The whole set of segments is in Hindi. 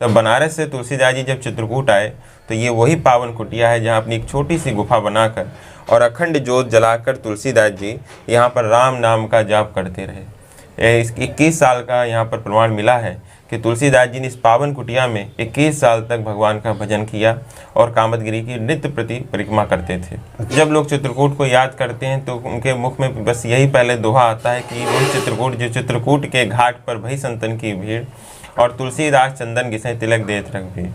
तब बनारस से तुलसीदास जी जब चित्रकूट आए तो ये वही पावन कुटिया है जहाँ अपनी एक छोटी सी गुफा बनाकर और अखंड जोत जलाकर तुलसीदास जी यहाँ पर राम नाम का जाप करते रहे। 21 साल का यहाँ पर प्रमाण मिला है कि तुलसीदास जी ने इस पावन कुटिया में 21 साल तक भगवान का भजन किया और कामदगिरी की नित्य प्रति परिक्रमा करते थे। जब लोग चित्रकूट को याद करते हैं तो उनके मुख में बस यही पहले दोहा आता है कि वही चित्रकूट जो चित्रकूट के घाट पर भई संतन की भीड़ और तुलसीदास चंदन घिसे तिलक देत रघुबीर।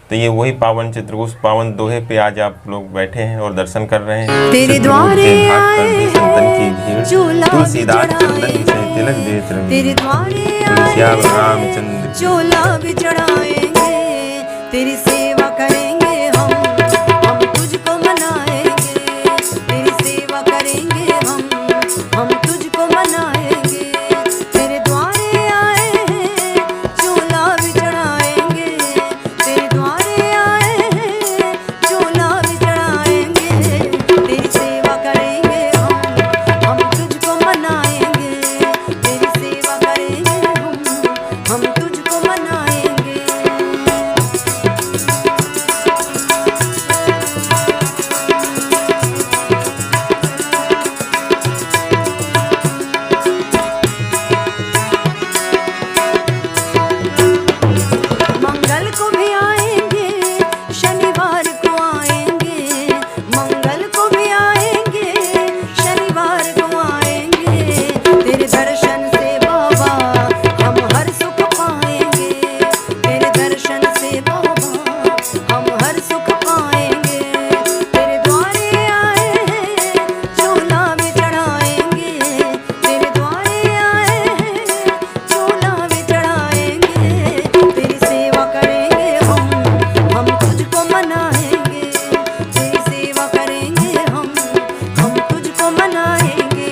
तो ये वही पावन चित्रकूट पावन दोहे पे आज आप लोग बैठे हैं और दर्शन कर रहे हैं। तेरे द्वारे आए संतन की भीड़ तुलसीदास चंदन घिसे तिलक देत रघुबीर। तुलसियाम रामचंद्र चोला भी चढ़ाएंगे, तेरी सेवा करेंगे हम तुझको मनाएंगे, तेरी सेवा करेंगे हम तुझको मनाएंगे। तेरे द्वारे आए हैं चोला भी चढ़ाएंगे, तेरे द्वारे आए हैं चोला भी चढ़ाएंगे, तेरी सेवा करेंगे हम तुझको मनाएंगे, तेरी सेवा करेंगे हम तुझको मनाएंगे। मंगल को भी आएंगे, शनिवार को आएंगे, मंगल को भी आएंगे, शनिवार को आएंगे। तेरे दर्शन से बाबा हम हर सुख पाएंगे, तेरे दर्शन से बाबा हम हर सुख पाएंगे। तेरे द्वारे आए हैं चोला भी चढ़ाएंगे, तेरे द्वारे आए हैं चोला भी चढ़ाएंगे, तेरी सेवा करेंगे हम तुझको मनाएंगे, तेरी सेवा करेंगे हम तुझको मनाएंगे।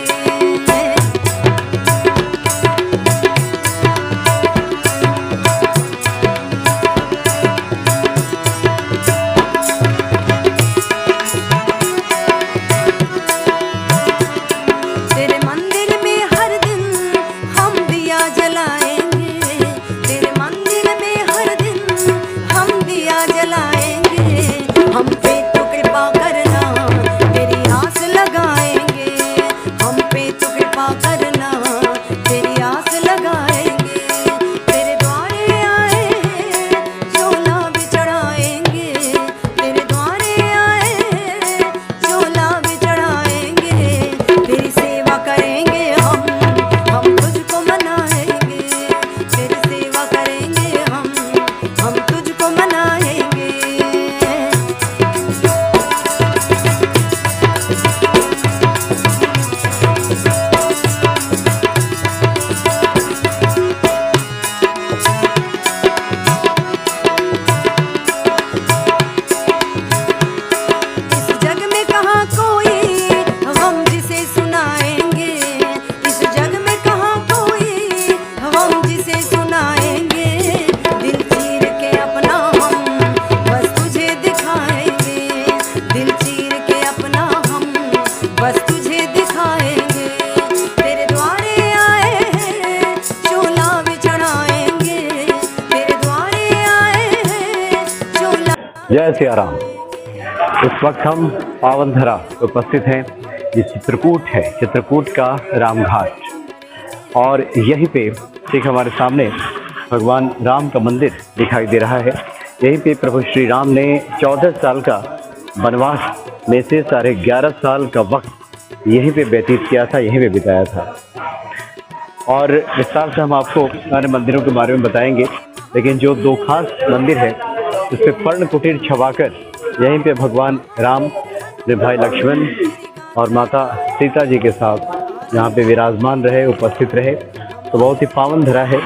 तेरे मंदिर में हर दिन हम दिया जलाएंगे, तेरे मंदिर में हर दिन हम दिया जलाएंगे। हम पे तो कृपा करना तेरी आस लगाएंगे, हम पे तो कृपा करना तेरी आस लगाएंगे। तेरे द्वारे आए हैं चोला भी चढ़ाएंगे, तेरे द्वारे आए हैं चोला भी चढ़ाएंगे, तेरी सेवा करेंगे हम तुझको मनाएंगे, तेरी सेवा करेंगे हम तुझको मनाएंगे। इस जग में कहाँ कोई हम जिसे सुनाएंगे, इस जग में कहाँ कोई हम जिसे सुनाएंगे। दिल चीर के अपना हम बस तुझे दिखाएंगे, दिल चीर के अपना हम बस तुझे दिखाएंगे। तेरे द्वारे आए हैं चोला भी चढ़ाएंगे, तेरे द्वारे आए हैं चोला। जय सिया राम। इस वक्त हम पावन धरा उपस्थित हैं। ये चित्रकूट है, चित्रकूट का रामघाट, और यहीं पे एक हमारे सामने भगवान राम का मंदिर दिखाई दे रहा है। यहीं पे प्रभु श्री राम ने 14 साल का वनवास में से 11.5 साल का वक्त यहीं पे व्यतीत किया था, यहीं पे बिताया था। और विस्तार से हम आपको सारे मंदिरों के बारे में बताएंगे, लेकिन जो दो खास मंदिर है उस पर पर्ण कुटीर छवाकर यहीं पे भगवान राम अपने भाई लक्ष्मण और माता सीता जी के साथ यहाँ पे विराजमान रहे, उपस्थित रहे। तो बहुत ही पावन धरा है,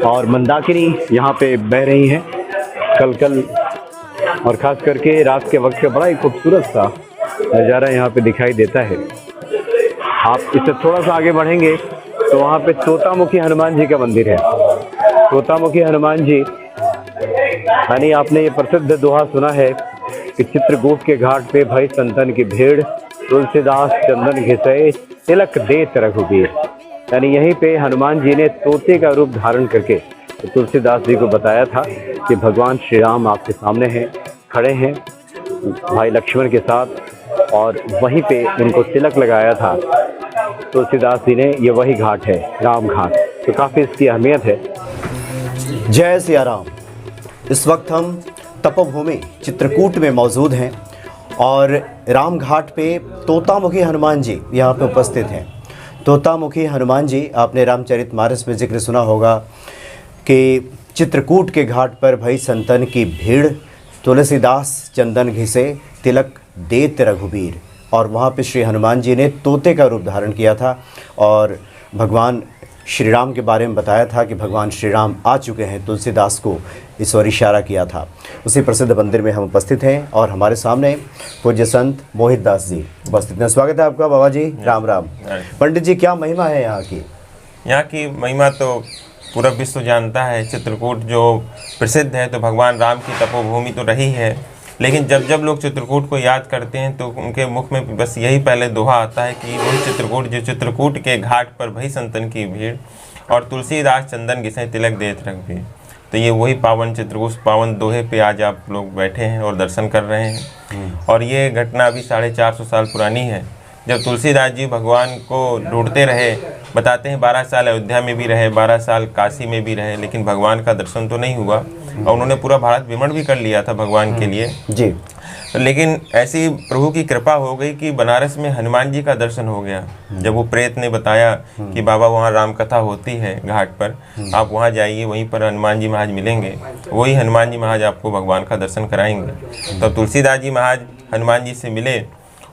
और मंदाकिनी यहाँ पे बह रही हैं कल और ख़ास करके रात के वक्त का बड़ा ही खूबसूरत सा नज़ारा यहाँ पे दिखाई देता है। आप इससे थोड़ा सा आगे बढ़ेंगे तो वहाँ पे तोतामुखी हनुमान जी का मंदिर है। तोतामुखी हनुमान जी, यानी आपने ये प्रसिद्ध दोहा सुना है कि चित्रकूट के घाट पे भई संतन की भीड़, तुलसीदास चंदन घिसे तिलक देत रघुबीर। यानी यहीं पे हनुमान जी ने तोते का रूप धारण करके तो तुलसीदास जी को बताया था कि भगवान श्री राम आपके सामने हैं, खड़े हैं भाई लक्ष्मण के साथ, और वहीं पे उनको तिलक लगाया था तुलसीदास जी ने। ये वही घाट है, राम घाट। तो काफ़ी इसकी अहमियत है। जय सिया राम। इस वक्त हम तपोभूमि चित्रकूट में मौजूद हैं और राम घाट पे तोतामुखी हनुमान जी यहाँ पे उपस्थित हैं। तोतामुखी हनुमान जी, आपने रामचरितमानस में जिक्र सुना होगा कि चित्रकूट के घाट पर भई संतन की भीड़, तुलसीदास चंदन घिसे तिलक देत रघुबीर। और वहाँ पे श्री हनुमान जी ने तोते का रूप धारण किया था और भगवान श्री राम के बारे में बताया था कि भगवान श्री राम आ चुके हैं। तुलसीदास को इस ओर इशारा किया था। उसी प्रसिद्ध मंदिर में हम उपस्थित हैं और हमारे सामने पूज्य संत मोहित दास जी उपस्थित हैं। स्वागत है आपका बाबा जी। राम राम। पंडित जी, क्या महिमा है यहाँ की? यहाँ की महिमा तो पूरा विश्व जानता है। चित्रकूट जो प्रसिद्ध है तो भगवान राम की तपोभूमि तो रही है, लेकिन जब जब लोग चित्रकूट को याद करते हैं तो उनके मुख में बस यही पहले दोहा आता है कि वही चित्रकूट जो चित्रकूट के घाट पर भई संतन की भीड़ और तुलसीदास चंदन घिसे तिलक देत रघुबीर। तो ये वही पावन चित्रकूट, पावन दोहे पे आज आप लोग बैठे हैं और दर्शन कर रहे हैं। और ये घटना अभी 450 साल पुरानी है, जब तुलसीदास जी भगवान को ढूंढते रहे। बताते हैं 12 साल अयोध्या में भी रहे, 12 साल काशी में भी रहे, लेकिन भगवान का दर्शन तो नहीं हुआ। और उन्होंने पूरा भारत भ्रमण भी कर लिया था भगवान के लिए जी। लेकिन ऐसी प्रभु की कृपा हो गई कि बनारस में हनुमान जी का दर्शन हो गया। जब वो प्रेत ने बताया कि बाबा वहाँ राम कथा होती है घाट पर, आप वहाँ जाइए, वहीं पर हनुमान जी महाराज मिलेंगे, वही हनुमान जी महाराज आपको भगवान का दर्शन कराएंगे। तब तुलसीदास जी महाराज हनुमान जी से मिले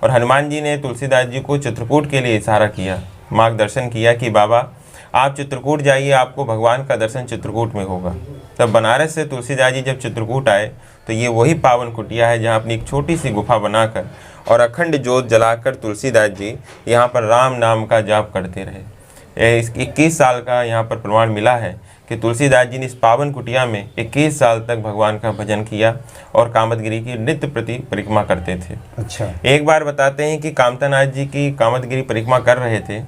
और हनुमान जी ने तुलसीदास जी को चित्रकूट के लिए इशारा किया, मार्गदर्शन किया कि बाबा आप चित्रकूट जाइए, आपको भगवान का दर्शन चित्रकूट में होगा। तब बनारस से तुलसीदास जी जब चित्रकूट आए तो ये वही पावन कुटिया है जहाँ अपनी एक छोटी सी गुफा बनाकर और अखंड जोत जलाकर तुलसीदास जी यहाँ पर राम नाम का जाप करते रहे। 21 साल का यहाँ पर प्रमाण मिला है कि तुलसीदास जी ने इस पावन कुटिया में 21 साल तक भगवान का भजन किया और कामदगिरी की नित्य प्रति परिक्रमा करते थे। अच्छा। एक बार बताते हैं कि कामतानाथ जी की कामदगिरी परिक्रमा कर रहे थे,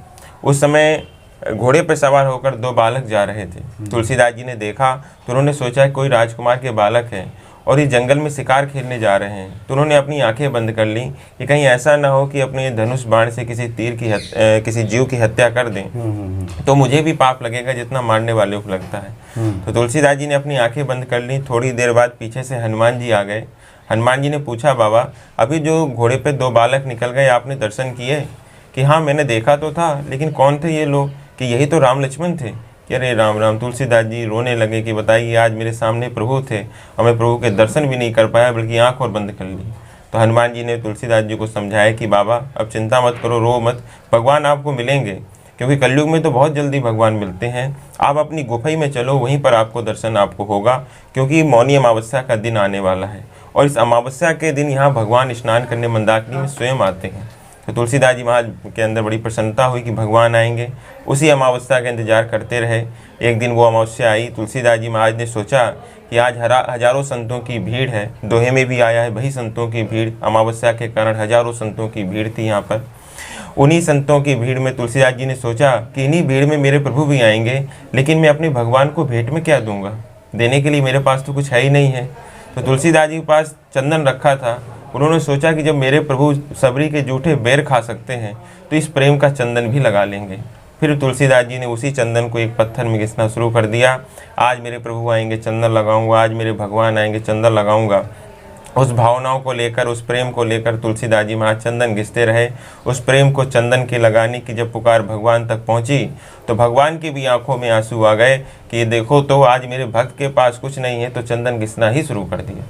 उस समय घोड़े पर सवार होकर 2 बालक जा रहे थे। तुलसीदास जी ने देखा तो उन्होंने सोचा कोई राजकुमार के बालक हैं और इस जंगल में शिकार खेलने जा रहे हैं। तो उन्होंने अपनी आंखें बंद कर ली कि कहीं ऐसा ना हो कि अपने धनुष बाण से किसी किसी जीव की हत्या कर दें, तो मुझे भी पाप लगेगा जितना मारने वाले को लगता है। तो तुलसीदास जी ने अपनी आंखें बंद कर ली। थोड़ी देर बाद पीछे से हनुमान जी आ गए। हनुमान जी ने पूछा, बाबा अभी जो घोड़े पे 2 बालक निकल गए, आपने दर्शन किए? कि हाँ मैंने देखा तो था, लेकिन कौन थे ये लोग? कि यही तो राम लक्ष्मण थे। कि अरे राम राम। तुलसीदास जी रोने लगे कि बताइए, आज मेरे सामने प्रभु थे और मैं प्रभु के दर्शन भी नहीं कर पाया, बल्कि आँख और बंद कर ली। तो हनुमान जी ने तुलसीदास जी को समझाया कि बाबा अब चिंता मत करो, रो मत, भगवान आपको मिलेंगे, क्योंकि कलयुग में तो बहुत जल्दी भगवान मिलते हैं। आप अपनी गुफई में चलो, वहीं पर आपको दर्शन आपको होगा, क्योंकि मौनी अमावस्या का दिन आने वाला है और इस अमावस्या के दिन यहाँ भगवान स्नान करने मंदाकिनी में स्वयं आते हैं। तो तुलसीदास जी महाराज के अंदर बड़ी प्रसन्नता हुई कि भगवान आएंगे। उसी अमावस्या का इंतजार करते रहे। एक दिन वो अमावस्या आई। तुलसीदास जी महाराज ने सोचा कि आज हजारों संतों की भीड़ है, दोहे में भी आया है वही संतों की भीड़। अमावस्या के कारण हजारों संतों की भीड़ थी यहाँ पर। उन्हीं संतों की भीड़ में तुलसीदास जी ने सोचा कि इन्हीं भीड़ में मेरे प्रभु भी आएंगे, लेकिन मैं अपने भगवान को भेंट में क्या दूंगा, देने के लिए मेरे पास तो कुछ है ही नहीं है। तो तुलसीदास जी के पास चंदन रखा था। उन्होंने सोचा कि जब मेरे प्रभु सबरी के जूठे बेर खा सकते हैं तो इस प्रेम का चंदन भी लगा लेंगे। फिर तुलसीदास जी ने उसी चंदन को एक पत्थर में घिसना शुरू कर दिया। आज मेरे प्रभु आएंगे चंदन लगाऊंगा, आज मेरे भगवान आएंगे चंदन लगाऊंगा। उस भावनाओं को लेकर, उस प्रेम को लेकर तुलसीदास जी महाराज चंदन घिसते रहे। उस प्रेम को चंदन के लगाने की जब पुकार भगवान तक पहुंची तो भगवान की भी आंखों में आंसू आ गए कि देखो तो आज मेरे भक्त के पास कुछ नहीं है, तो चंदन घिसना ही शुरू कर दिया।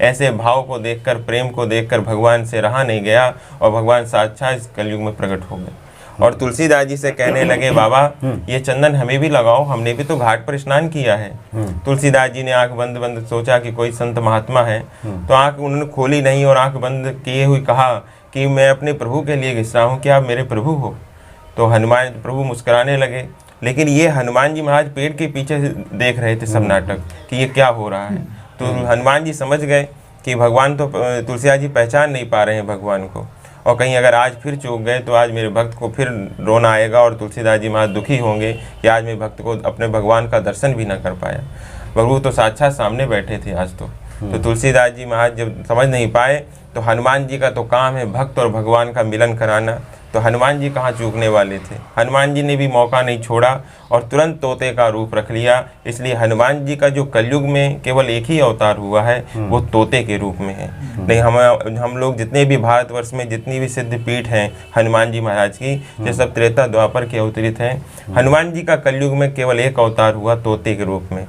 ऐसे भाव को देखकर, प्रेम को देखकर भगवान से रहा नहीं गया और भगवान साक्षात इस कलयुग में प्रकट हो गए और तुलसीदास जी से कहने लगे, बाबा ये चंदन हमें भी लगाओ, हमने भी तो घाट पर स्नान किया है। तुलसीदास जी ने आंख बंद बंद सोचा कि कोई संत महात्मा है, तो आंख उन्होंने खोली नहीं और आंख बंद किए हुए कहा कि मैं अपने प्रभु के लिए घिस रहा हूँ, क्या आप मेरे प्रभु हो? तो हनुमान प्रभु मुस्कुराने लगे। लेकिन ये हनुमान जी महाराज पेड़ के पीछे देख रहे थे सब नाटक कि ये क्या हो रहा है। तो हनुमान जी समझ गए कि भगवान तो तुलसीदास जी पहचान नहीं पा रहे हैं भगवान को, और कहीं अगर आज फिर चूक गए तो आज मेरे भक्त को फिर रोना आएगा और तुलसीदास जी महाराज दुखी होंगे कि आज मेरे भक्त को अपने भगवान का दर्शन भी ना कर पाया। प्रभु तो साक्षात सामने बैठे थे आज तो तुलसीदास जी महाराज जब समझ नहीं पाए तो हनुमान जी का तो काम है भक्त और भगवान का मिलन कराना, तो हनुमान जी कहाँ चूकने वाले थे। हनुमान जी ने भी मौका नहीं छोड़ा और तुरंत तोते का रूप रख लिया। इसलिए हनुमान जी का जो कलयुग में केवल एक ही अवतार हुआ है वो तोते के रूप में है। नहीं, हम लोग जितने भी भारतवर्ष में जितनी भी सिद्ध पीठ हैं हनुमान जी महाराज की, ये सब त्रेता द्वापर के अवतरित हैं। हनुमान जी का कलयुग में केवल एक अवतार हुआ तोते के रूप में।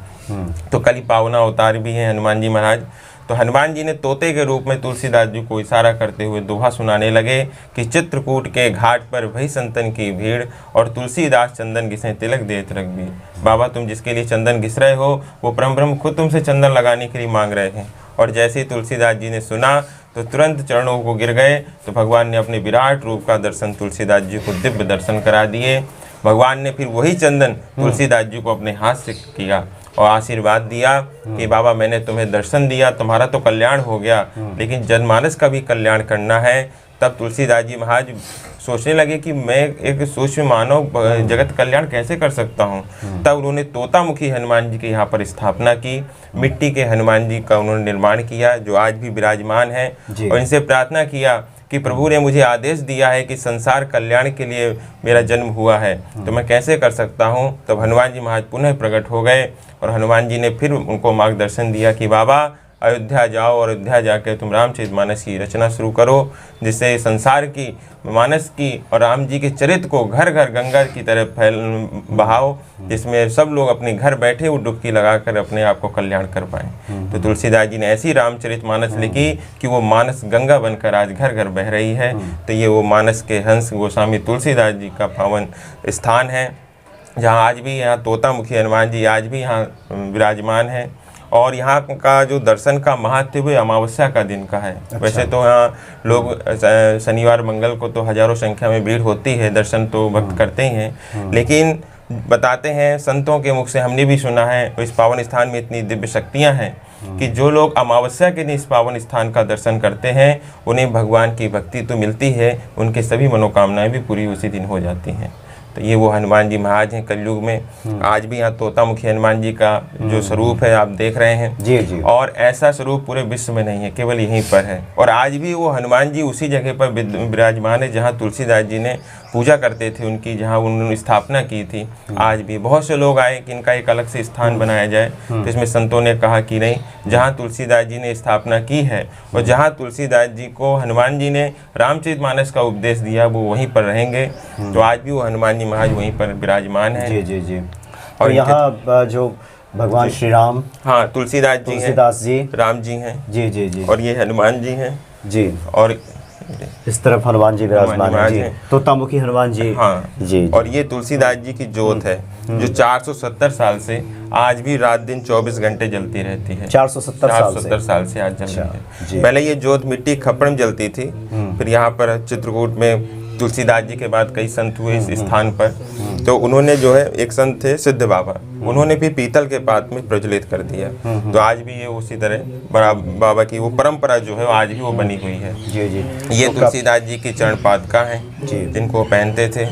तो कली पावना अवतार भी है हनुमान जी महाराज। तो हनुमान जी ने तोते के रूप में तुलसीदास जी को इशारा करते हुए दोहा सुनाने लगे कि चित्रकूट के घाट पर भई संतन की भीड़ और तुलसीदास चंदन घिसे तिलक देत रघुबीर। बाबा, तुम जिसके लिए चंदन घिस रहे हो वो परम ब्रह्म खुद तुमसे चंदन लगाने के लिए मांग रहे हैं। और जैसे ही तुलसीदास जी ने सुना तो तुरंत चरणों को गिर गए। तो भगवान ने अपने विराट रूप का दर्शन तुलसीदास जी को दिव्य दर्शन करा दिए। भगवान ने फिर वही चंदन तुलसीदास जी को अपने हाथ से किया और आशीर्वाद दिया कि बाबा, मैंने तुम्हें दर्शन दिया, तुम्हारा तो कल्याण हो गया, लेकिन जनमानस का भी कल्याण करना है। तब तुलसीदास जी महाराज सोचने लगे कि मैं एक सूक्ष्म मानव जगत कल्याण कैसे कर सकता हूँ। तब उन्होंने तोतामुखी हनुमान जी की यहाँ पर स्थापना की। मिट्टी के हनुमान जी का उन्होंने निर्माण किया जो आज भी विराजमान है। और इनसे प्रार्थना किया कि प्रभु ने मुझे आदेश दिया है कि संसार कल्याण के लिए मेरा जन्म हुआ है, तो मैं कैसे कर सकता हूँ। तब हनुमान जी महाराज पुनः प्रकट हो गए और हनुमान जी ने फिर उनको मार्गदर्शन दिया कि बाबा, अयोध्या जाओ और अयोध्या जाकर तुम रामचरितमानस की रचना शुरू करो, जिससे संसार की मानस की और राम जी के चरित्र को घर घर गंगा की तरह फैल बहाओ, जिसमें सब लोग अपने घर बैठे वो डुबकी लगाकर अपने आप को कल्याण कर पाएँ। तो तुलसीदास जी ने ऐसी रामचरितमानस लिखी कि वो मानस गंगा बनकर आज घर घर बह रही है। तो ये वो मानस के हंस गोस्वामी तुलसीदास जी का पावन स्थान है, जहाँ आज भी यहाँ तोतामुखी हनुमान जी आज भी यहाँ विराजमान है। और यहाँ का जो दर्शन का महत्व वो अमावस्या का दिन का है। अच्छा। वैसे तो यहाँ लोग शनिवार मंगल को तो हजारों संख्या में भीड़ होती है, दर्शन तो भक्त करते ही हैं, लेकिन बताते हैं संतों के मुख से हमने भी सुना है इस पावन स्थान में इतनी दिव्य शक्तियाँ हैं कि जो लोग अमावस्या के दिन इस पावन स्थान का दर्शन करते हैं उन्हें भगवान की भक्ति तो मिलती है, उनके सभी मनोकामनाएं भी पूरी उसी दिन हो जाती हैं। तो ये वो हनुमान जी महाराज हैं कलयुग में। आज भी यहाँ तोतामुखी हनुमान जी का जो स्वरूप है आप देख रहे हैं जी जी। और ऐसा स्वरूप पूरे विश्व में नहीं है, केवल यहीं पर है। और आज भी वो हनुमान जी उसी जगह पर विराजमान है जहाँ तुलसीदास जी ने पूजा करते थे उनकी, जहाँ उन्होंने स्थापना की थी। आज भी बहुत से लोग आए कि इनका एक अलग से स्थान बनाया जाए, तो इसमें संतों ने कहा कि नहीं, जहाँ तुलसीदास जी ने स्थापना की है और जहाँ तुलसीदास जी को हनुमान जी ने रामचरितमानस का उपदेश दिया वो वहीं पर रहेंगे। तो आज भी वो हनुमान जी महाराज वहीं पर विराजमान है। जी जी जी। और यहाँ जो भगवान श्री राम, हाँ, तुलसीदास जी, राम जी हैं जी जी जी, और ये हनुमान जी हैं जी, और इस तरफ हनुमान जी विराजमान हैं जी, तोतामुखी हनुमान जी, हाँ जी। और ये तुलसीदास जी की जोत है जो 470 साल से आज भी रात दिन 24 घंटे जलती रहती है। 470 साल से आज जल रही है। पहले ये जोत मिट्टी खपड़ में जलती थी, फिर यहाँ पर चित्रकूट में तुलसीदास जी के बाद कई संत हुए इस स्थान पर। तो उन्होंने जो है, एक संत थे सिद्ध बाबा, उन्होंने भी पीतल के पात्र में प्रज्वलित कर दिया। तो आज भी ये उसी तरह बड़ा बाबा की वो परंपरा जो है आज भी वो बनी हुई है जी जी। ये तुलसीदास जी की चरण पादुका है जिनको पहनते थे,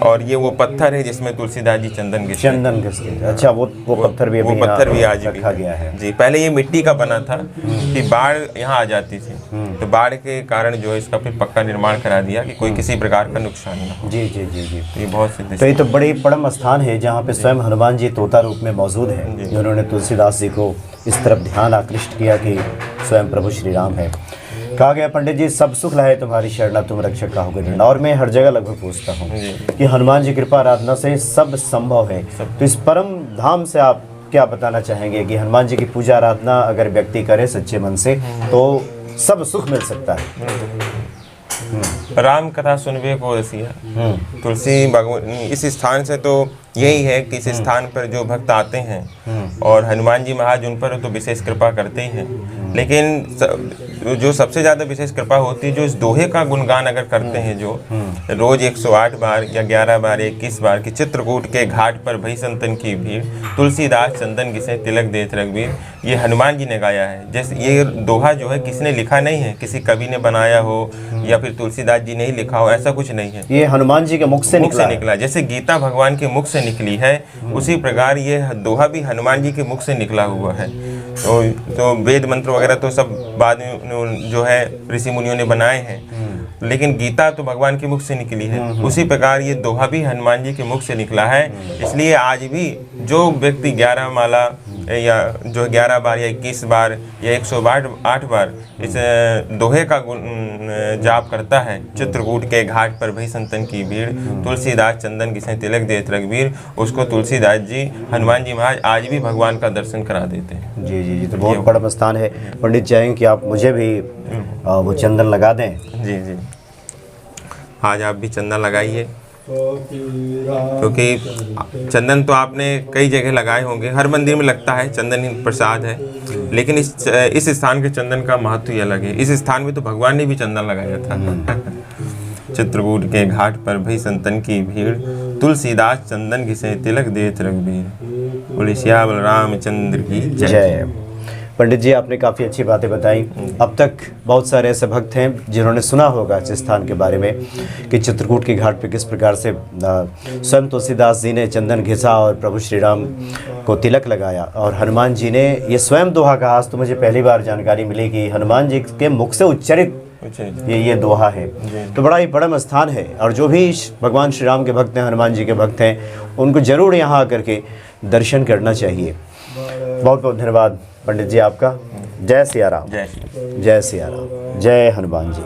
और ये वो पत्थर है जिसमें तुलसीदास जी चंदन घिसते। अच्छा, वो पत्थर भी आज रखा गया है जी। पहले ये मिट्टी का बना था कि बाढ़ यहाँ आ जाती थी, तो बाढ़ के कारण जो है इसका फिर पक्का निर्माण करा दिया कि कोई किसी प्रकार का नुकसान ना हो। जी जी जी जी। तो ये बहुत सिद्ध, तो ये तो बड़े परम स्थान है जहाँ पे स्वयं हनुमान जी तोता रूप में मौजूद है, जिन्होंने तुलसीदास जी को इस तरफ ध्यान आकृष्ट किया कि स्वयं प्रभु श्री राम है। कहा गया पंडित जी, सब सुख लाए तुम्हारी शरणा, तुम रक्षक काहुगे डरना। और मैं हर जगह लगभग पूछता हूँ कि हनुमान जी कृपा आराधना से सब संभव है। तो इस परम धाम से आप क्या बताना चाहेंगे कि हनुमान जी की पूजा आराधना अगर व्यक्ति करे सच्चे मन से तो सब सुख मिल सकता है। राम कथा सुनबे को रसिया, तुलसी भगवान इस स्थान से तो यही है कि इस स्थान पर जो भक्त आते हैं और हनुमान जी महाराज उन पर तो विशेष कृपा करते ही हैं। लेकिन जो सबसे ज़्यादा विशेष कृपा होती है, जो इस दोहे का गुणगान अगर करते हैं, जो रोज 108 बार या 11 बार 21 बार कि चित्रकूट के घाट पर भई संतन की भीड़, तुलसीदास चंदन घिसे तिलक देत रघुवीर, ये हनुमान जी ने गाया है। जैसे ये दोहा जो है किसने लिखा नहीं है, किसी कवि ने बनाया हो या फिर तुलसीदास जी ने ही लिखा हो, ऐसा कुछ नहीं है। ये हनुमान जी के मुख से निकला। जैसे गीता भगवान के मुख से निकली है, उसी प्रकार ये दोहा भी हनुमान जी के मुख से निकला हुआ है। तो वेद मंत्र वगैरह तो सब बाद में जो है ऋषि मुनियों ने बनाए हैं, लेकिन गीता तो भगवान के मुख से निकली है। उसी प्रकार ये दोहा भी हनुमान जी के मुख से निकला है। इसलिए आज भी जो व्यक्ति 11 माला या जो 11 बार या 21 बार या 108 बार इस दोहे का जाप करता है, चित्रकूट के घाट पर भई संतन की भीड़, तुलसीदास चंदन घिसे तिलक देत रघुवीर, उसको तुलसीदास जी, हनुमान जी महाराज आज भी भगवान का दर्शन करा देते हैं। जी जी जी, तो बहुत बड़ा स्थान है। पंडित चाहेंगे कि आप मुझे भी वो चंदन लगा दें। जी जी, आज आप भी चंदन लगाइए, क्योंकि चंदन तो आपने कई जगह लगाए होंगे, हर मंदिर में लगता है, चंदन ही प्रसाद है, लेकिन इस स्थान के चंदन का महत्व ही अलग है। इस स्थान में तो भगवान ने भी चंदन लगाया था। चित्रकूट के घाट पर भई संतन की भीड़, तुलसीदास चंदन घिसे तिलक देत रघुवीर, बोले श्याम रामचंद्र की जय। पंडित जी, आपने काफ़ी अच्छी बातें बताई। अब तक बहुत सारे ऐसे भक्त हैं जिन्होंने सुना होगा इस स्थान के बारे में कि चित्रकूट के घाट पे किस प्रकार से स्वयं तुलसीदास जी ने चंदन घिसा और प्रभु श्री राम को तिलक लगाया, और हनुमान जी ने ये स्वयं दोहा कहा। आज तो मुझे पहली बार जानकारी मिली कि हनुमान जी के मुख से उच्चरित ये दोहा है। तो बड़ा ही परम स्थान है, और जो भी भगवान श्री राम के भक्त हैं, हनुमान जी के भक्त हैं, उनको ज़रूर यहाँ आकर के दर्शन करना चाहिए। बहुत बहुत धन्यवाद पंडित जी आपका। जय सिया राम, जय सिया राम, जय हनुमान जी।